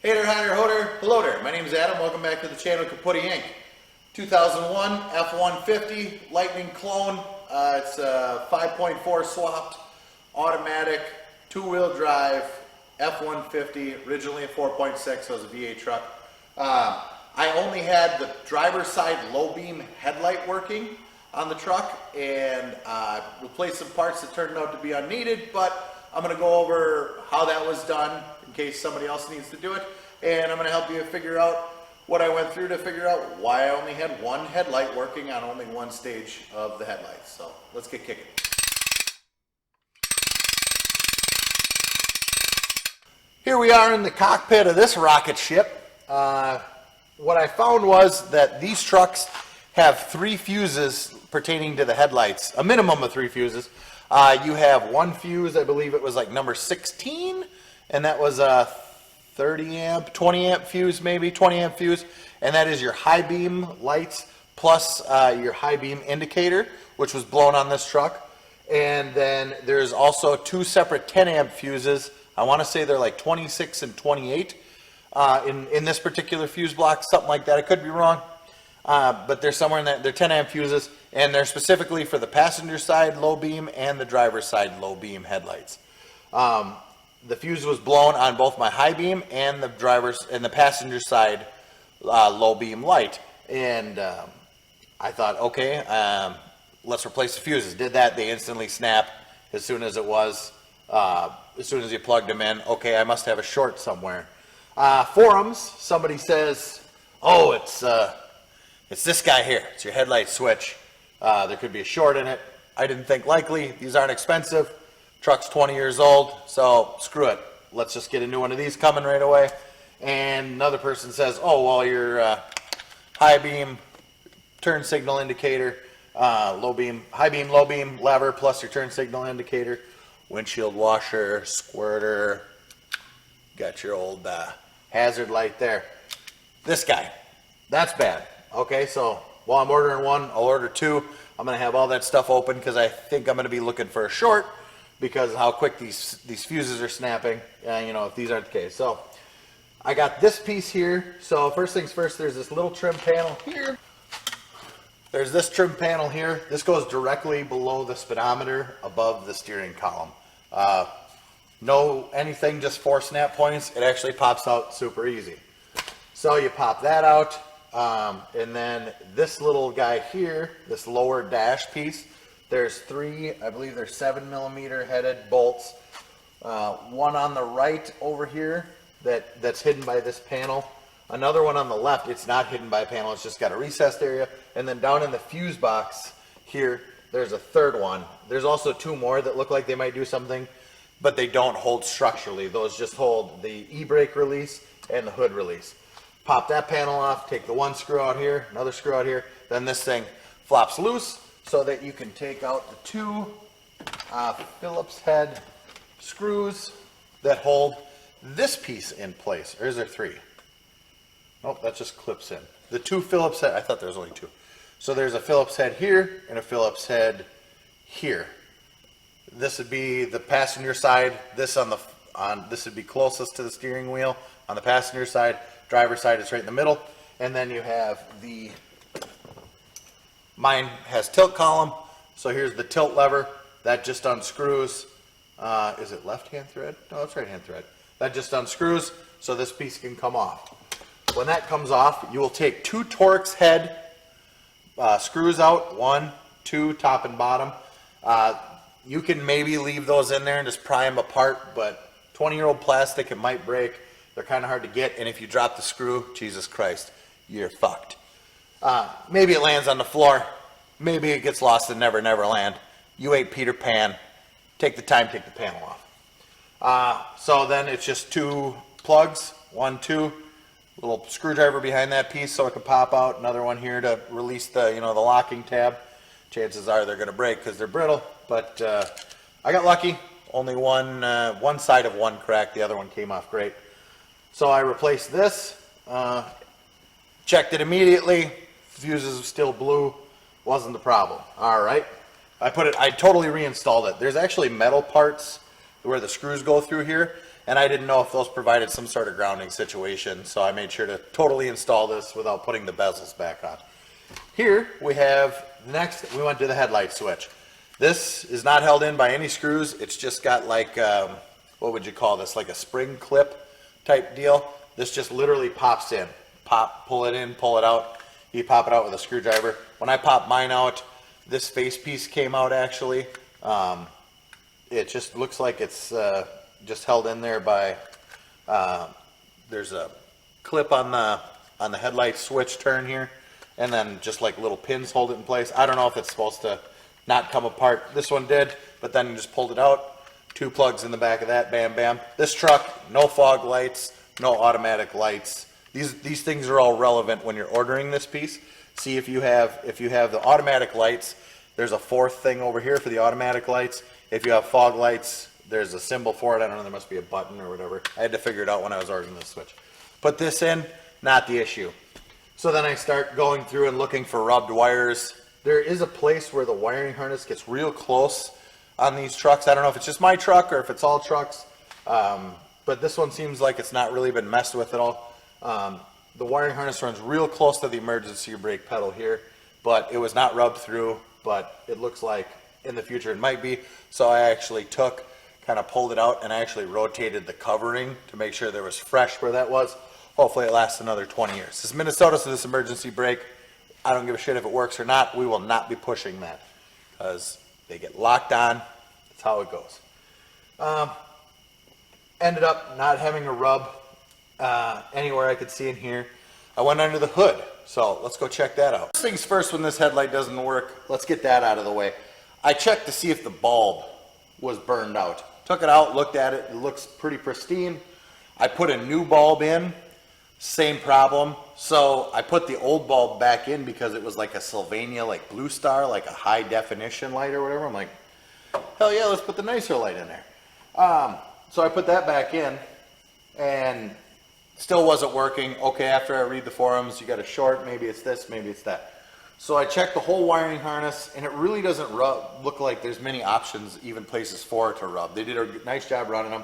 Hey there, hi there, ho there, hello there. My name is Adam. Welcome back to the channel Kaputy Inc. 2001 F150 Lightning clone. It's a 5.4 swapped, automatic, two-wheel drive F150. Originally a 4.6, so it was a V8 truck. I only had the driver's side low beam headlight working on the truck, and replaced some parts that turned out to be unneeded, but I'm going to go over how that was done in case somebody else needs to do it, and I'm going to help you figure out what I went through to figure out why I only had one headlight working on only one stage of the headlights. So let's get kicking. Here we are in the cockpit of this rocket ship. What I found was that these trucks have 3 fuses pertaining to the headlights, a minimum of 3 fuses. You have one fuse, I believe it was like number 16, and that was a 30 amp, 20 amp fuse, maybe 20 amp fuse, and that is your high beam lights plus your high beam indicator, which was blown on this truck. And then there's also 2 separate 10 amp fuses. I want to say they're like 26 and 28 in this particular fuse block, something like that. I could be wrong, but they're somewhere in that. They're 10 amp fuses, and they're specifically for the passenger side low beam and the driver's side low beam headlights. The fuse was blown on both my high beam and the driver's and the passenger side low beam light, and I thought, okay, let's replace the fuses. Did that? They instantly snapped as soon as it was. As soon as you plugged them in. Okay, I must have a short somewhere. Forums, somebody says, oh, it's this guy here. It's your headlight switch. There could be a short in it. I didn't think likely. These aren't expensive. Truck's 20 years old, so screw it. Let's just get a new one of these coming right away. And another person says, oh, well, your high beam turn signal indicator, low beam, high beam, low beam lever plus your turn signal indicator, windshield washer, squirter, got your old hazard light there. This guy, that's bad. Okay, so while I'm ordering one, I'll order 2. I'm going to have all that stuff open because I think I'm going to be looking for a short because of how quick these fuses are snapping, you know, if these aren't the case. So I got this piece here. So first things first, there's this little trim panel here. There's this trim panel here. This goes directly below the speedometer above the steering column. No anything, just 4 snap points. It actually pops out super easy. So you pop that out, and then this little guy here, this lower dash piece, there's 3, I believe there's 7mm headed bolts. One on the right over here that's hidden by this panel. Another one on the left, it's not hidden by a panel, it's just got a recessed area. And then down in the fuse box here, there's a 3rd one. There's also 2 more that look like they might do something, but they don't hold structurally. Those just hold the e-brake release and the hood release. Pop that panel off, take the one screw out here, another screw out here, then this thing flops loose so that you can take out the 2 Phillips head screws that hold this piece in place. Or is there 3? Nope, that just clips in. The 2 Phillips head, I thought there was only 2. So there's a Phillips head here and a Phillips head here. This would be the passenger side. This this would be closest to the steering wheel on the passenger side. Driver's side is right in the middle. And then you have mine has tilt column. So here's the tilt lever. That just unscrews. Is it left-hand thread? No, it's right-hand thread. That just unscrews so this piece can come off. When that comes off, you will take 2 Torx head screws out, 1, 2, top and bottom. You can maybe leave those in there and just pry them apart, but 20-year-old plastic, it might break. They're kind of hard to get, and if you drop the screw, Jesus Christ, you're fucked. Maybe it lands on the floor. Maybe it gets lost in Never Never Land. You ain't Peter Pan. Take the time, take the panel off. So then it's just 2 plugs, 1, 2. Little screwdriver behind that piece so it can pop out. Another one here to release the, the locking tab. Chances are they're going to break because they're brittle, but I got lucky. Only one side of one cracked. The other one came off great. So I replaced this. Checked it immediately. Fuses were still blue. Wasn't the problem. All right. I totally reinstalled it. There's actually metal parts where the screws go through here and I didn't know if those provided some sort of grounding situation, so I made sure to totally install this without putting the bezels back on. Here we have, next we went to the headlight switch. This is not held in by any screws. It's just got like, what would you call this, like a spring clip type deal. This just literally pops in. Pop, pull it in, pull it out. You pop it out with a screwdriver. When I popped mine out, this face piece came out actually. It just looks like it's just held in there by, there's a clip on the headlight switch turn here, and then just like little pins hold it in place. I don't know if it's supposed to not come apart. This one did, but then you just pulled it out. 2 plugs in the back of that, bam, bam. This truck, no fog lights, no automatic lights. These things are all relevant when you're ordering this piece. See if you have the automatic lights, there's a 4th thing over here for the automatic lights. If you have fog lights, there's a symbol for it. I don't know, there must be a button or whatever. I had to figure it out when I was ordering this switch. Put this in, not the issue. So then I start going through and looking for rubbed wires. There is a place where the wiring harness gets real close on these trucks. I don't know if it's just my truck or if it's all trucks, but this one seems like it's not really been messed with at all. The wiring harness runs real close to the emergency brake pedal here, but it was not rubbed through, but it looks like in the future it might be. So I actually kind of pulled it out and I actually rotated the covering to make sure there was fresh where that was. Hopefully it lasts another 20 years. This is Minnesota, so this emergency brake, I don't give a shit if it works or not. We will not be pushing that because they get locked on. That's how it goes. Ended up not having a rub anywhere I could see in here. I went under the hood, so let's go check that out. First things first, when this headlight doesn't work, let's get that out of the way. I checked to see if the bulb was burned out. Took it out, looked at it, it looks pretty pristine. I put a new bulb in, same problem. So I put the old bulb back in because it was like a Sylvania, like Blue Star, like a high definition light or whatever. I'm like, hell yeah, let's put the nicer light in there. So I put that back in and still wasn't working. Okay, after I read the forums, you got a short, maybe it's this, maybe it's that. So I checked the whole wiring harness and it really doesn't look like there's many options, even places for it to rub. They did a nice job running them.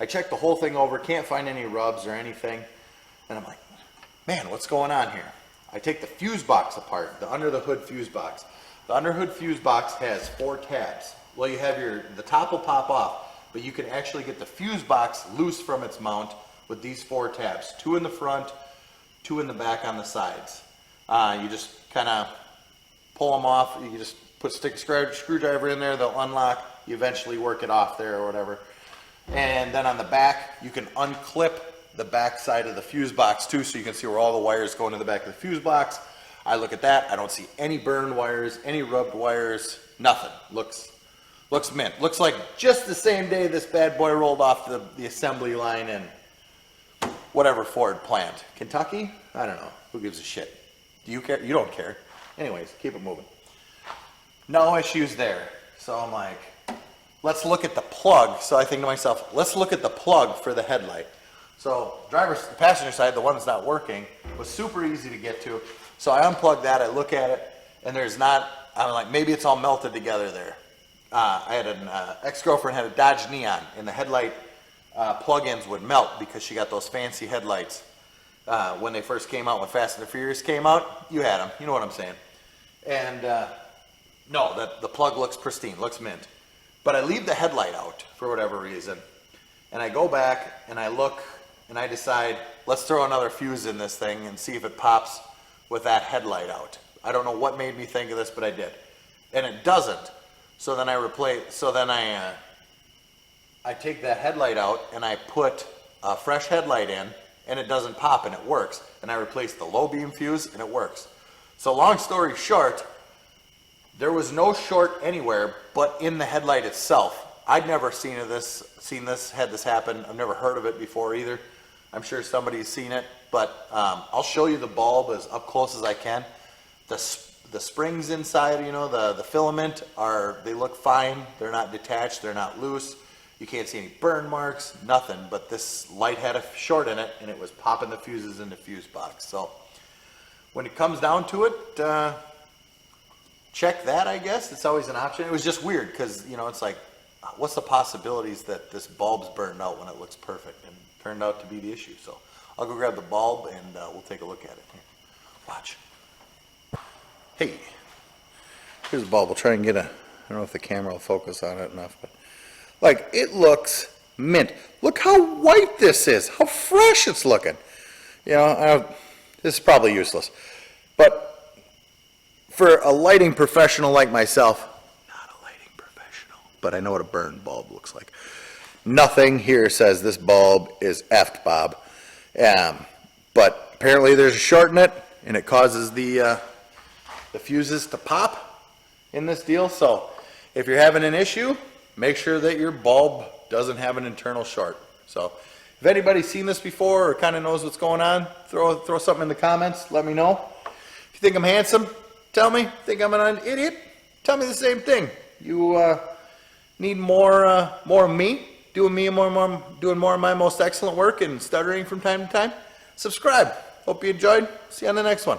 I checked the whole thing over, can't find any rubs or anything. And I'm like, man, what's going on here? I take the fuse box apart, the under the hood fuse box. The under hood fuse box has 4 tabs. Well, you have the top will pop off, but you can actually get the fuse box loose from its mount with these 4 tabs. 2 in the front, 2 in the back on the sides. You just kind of pull them off. You just stick a screwdriver in there, they'll unlock. You eventually work it off there or whatever. And then on the back, you can unclip the back side of the fuse box too, so you can see where all the wires go into the back of the fuse box. I look at that, I don't see any burned wires, any rubbed wires, nothing. Looks mint. Looks like just the same day this bad boy rolled off the assembly line in whatever Ford plant. Kentucky? I don't know. Who gives a shit? Do you care? You don't care. Anyways, keep it moving. No issues there. So I'm like, let's look at the plug. So I think to myself, let's look at the plug for the headlight. So the passenger side, the one that's not working, was super easy to get to. So I unplugged that, I look at it, and there's not, I'm like, maybe it's all melted together there. I had an ex-girlfriend had a Dodge Neon, and the headlight plug-ins would melt because she got those fancy headlights. When they first came out, when Fast and the Furious came out, you had them, you know what I'm saying. And no, the plug looks pristine, looks mint. But I leave the headlight out for whatever reason, and I go back and I look, and I decide, let's throw another fuse in this thing and see if it pops with that headlight out. I don't know what made me think of this, but I did. And it doesn't. So then I take that headlight out and I put a fresh headlight in, and it doesn't pop and it works. And I replace the low beam fuse and it works. So long story short, there was no short anywhere but in the headlight itself. I'd never had this happen. I've never heard of it before either. I'm sure somebody's seen it, but I'll show you the bulb as up close as I can. The springs inside, you know, the filament they look fine. They're not detached, they're not loose. You can't see any burn marks, nothing, but this light had a short in it and it was popping the fuses in the fuse box. So when it comes down to it, check that, I guess. It's always an option. It was just weird because, you know, it's like what's the possibilities that this bulb's burned out when it looks perfect, and turned out to be the issue. So I'll go grab the bulb and we'll take a look at it. Here, watch. Hey, here's the bulb. We'll try and get a, I don't know if the camera will focus on it enough, but like, it looks mint. Look how white this is, how fresh it's looking. You know, this is probably useless, but for a lighting professional like myself, not a lighting professional, but I know what a burned bulb looks like. Nothing here says this bulb is effed, Bob. But apparently there's a short in it, and it causes the fuses to pop in this deal. So if you're having an issue, make sure that your bulb doesn't have an internal short. So if anybody's seen this before or kind of knows what's going on, throw something in the comments. Let me know. If you think I'm handsome, tell me. Think I'm an idiot? Tell me the same thing. You need more of me, doing more of my most excellent work and stuttering from time to time. Subscribe. Hope you enjoyed. See you on the next one.